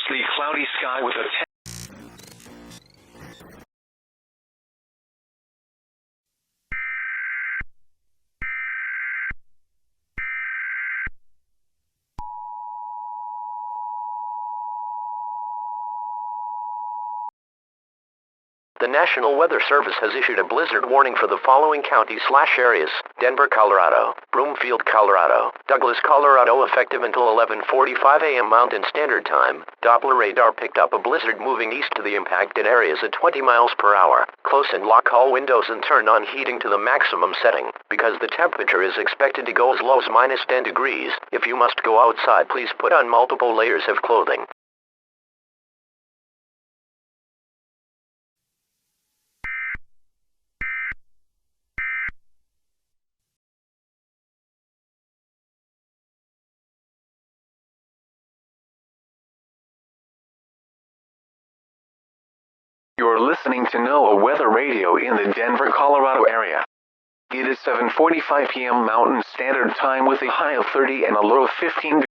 Mostly cloudy sky with a The National Weather Service has issued a blizzard warning for the following counties/areas: Denver, Colorado; Broomfield, Colorado; Douglas, Colorado, effective until 11:45 a.m. Mountain Standard Time. Doppler radar picked up a blizzard moving east to the impacted areas at 20 miles per hour. Close and lock all windows and turn on heating to the maximum setting, because the temperature is expected to go as low as -10 degrees. If you must go outside, please put on multiple layers of clothing. You're listening to NOAA Weather Radio in the Denver, Colorado area. It is 7:45 p.m. Mountain Standard Time with a high of 30 and a low of 15.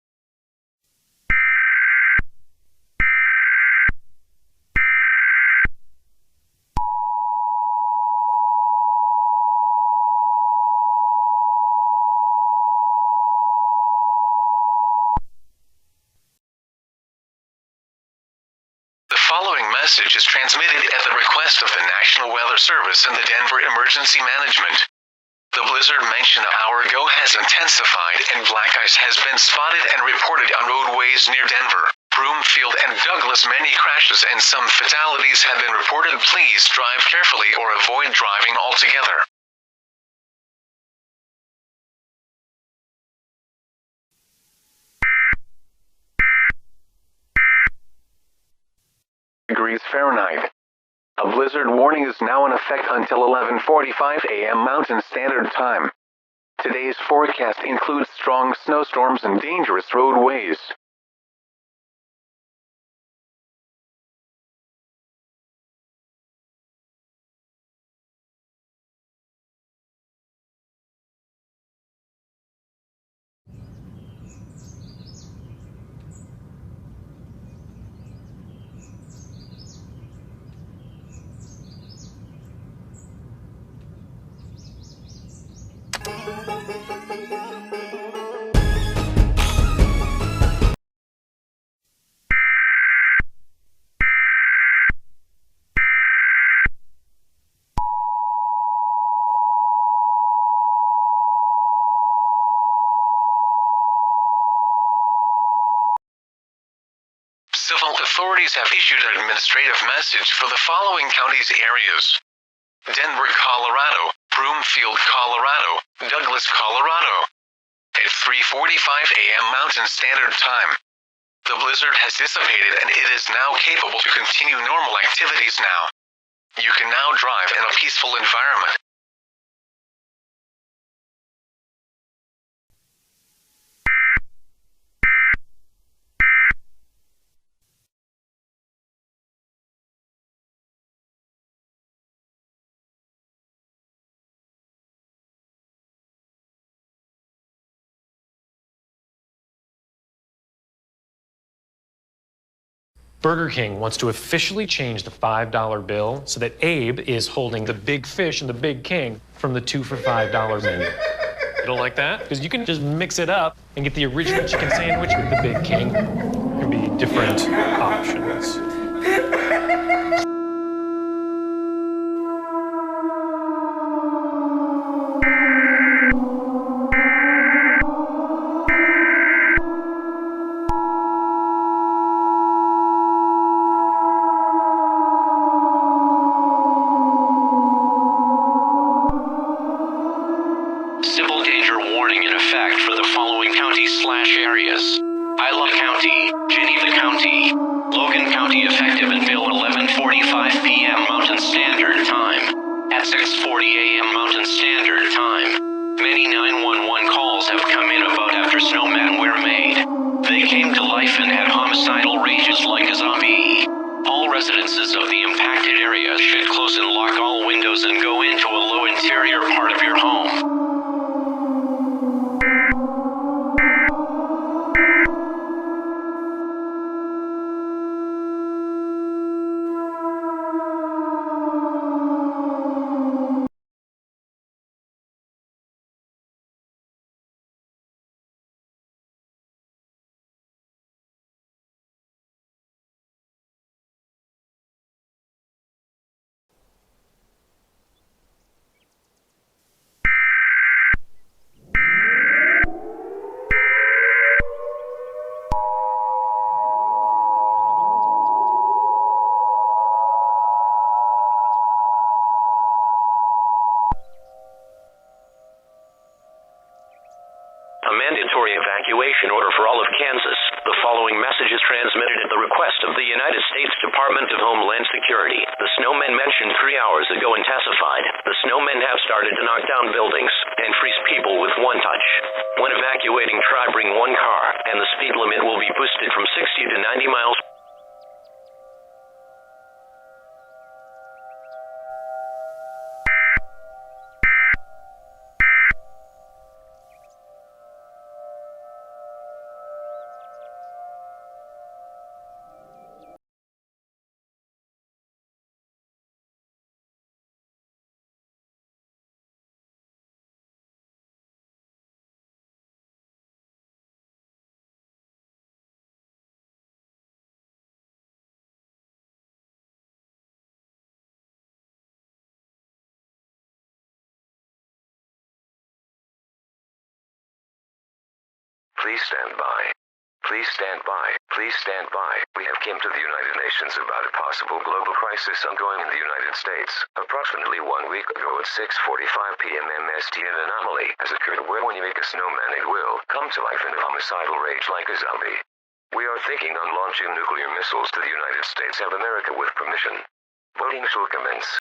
The following message is transmitted at the request of the National Weather Service and the Denver Emergency Management. The blizzard mentioned an hour ago has intensified and black ice has been spotted and reported on roadways near Denver, Broomfield and Douglas. Many crashes and some fatalities have been reported. Please drive carefully or avoid driving altogether. Degrees Fahrenheit. A blizzard warning is now in effect until 11:45 a.m. Mountain Standard Time. Today's forecast includes strong snowstorms and dangerous roadways. Civil authorities have issued an administrative message for the following counties areas: Denver, Colorado; Broomfield, Colorado; Douglas, Colorado. At 3:45 a.m. Mountain Standard Time. The blizzard has dissipated and it is now capable to continue normal activities now. You can now drive in a peaceful environment. Burger King wants to officially change the $5 bill so that Abe is holding the big fish and the big king from the 2 for $5 menu. You don't like that? Because you can just mix it up and get the original chicken sandwich with the big king. There can be different options. Civil danger warning in effect for the following counties/areas: Isla County, Geneva County, Logan County, effective until 11:45 United States Department of Homeland Security, the Snowmen mentioned 3 hours ago and testified, the Snowmen have started to knock down buildings and freeze people with one touch. When evacuating, try bring one car, and the speed limit will be boosted from 60 to 90 miles. Please stand by. Please stand by. Please stand by. We have came to the United Nations about a possible global crisis ongoing in the United States. Approximately 1 week ago at 6:45 p.m. MST, an anomaly has occurred where when you make a snowman it will come to life in a homicidal rage like a zombie. We are thinking on launching nuclear missiles to the United States of America with permission. Voting shall commence.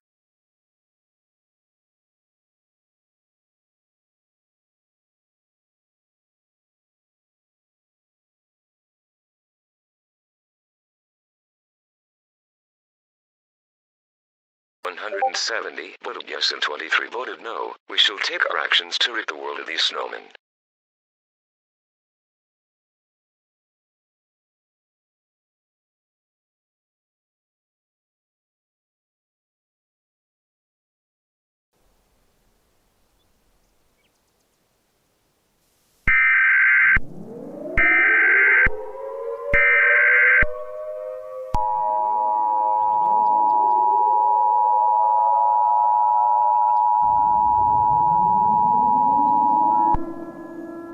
$170 voted yes and 23 voted no. We shall take our actions to rid the world of these snowmen.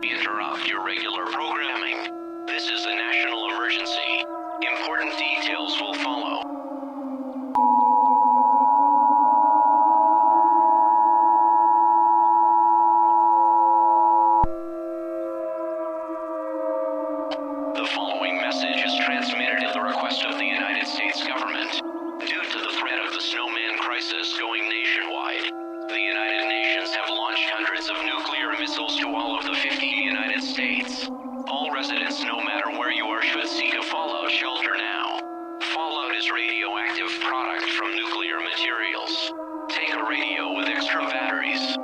Interrupt your regular programming. This is a national emergency. Important details will follow. The following message is transmitted at the request of the United States government. Due to the threat of the Snowman crisis going nationwide, the United Nations have launched hundreds of nuclear missiles to all of the 50 United States. All residents, no matter where you are, should seek a fallout shelter now. Fallout is radioactive product from nuclear materials. Take a radio with extra batteries.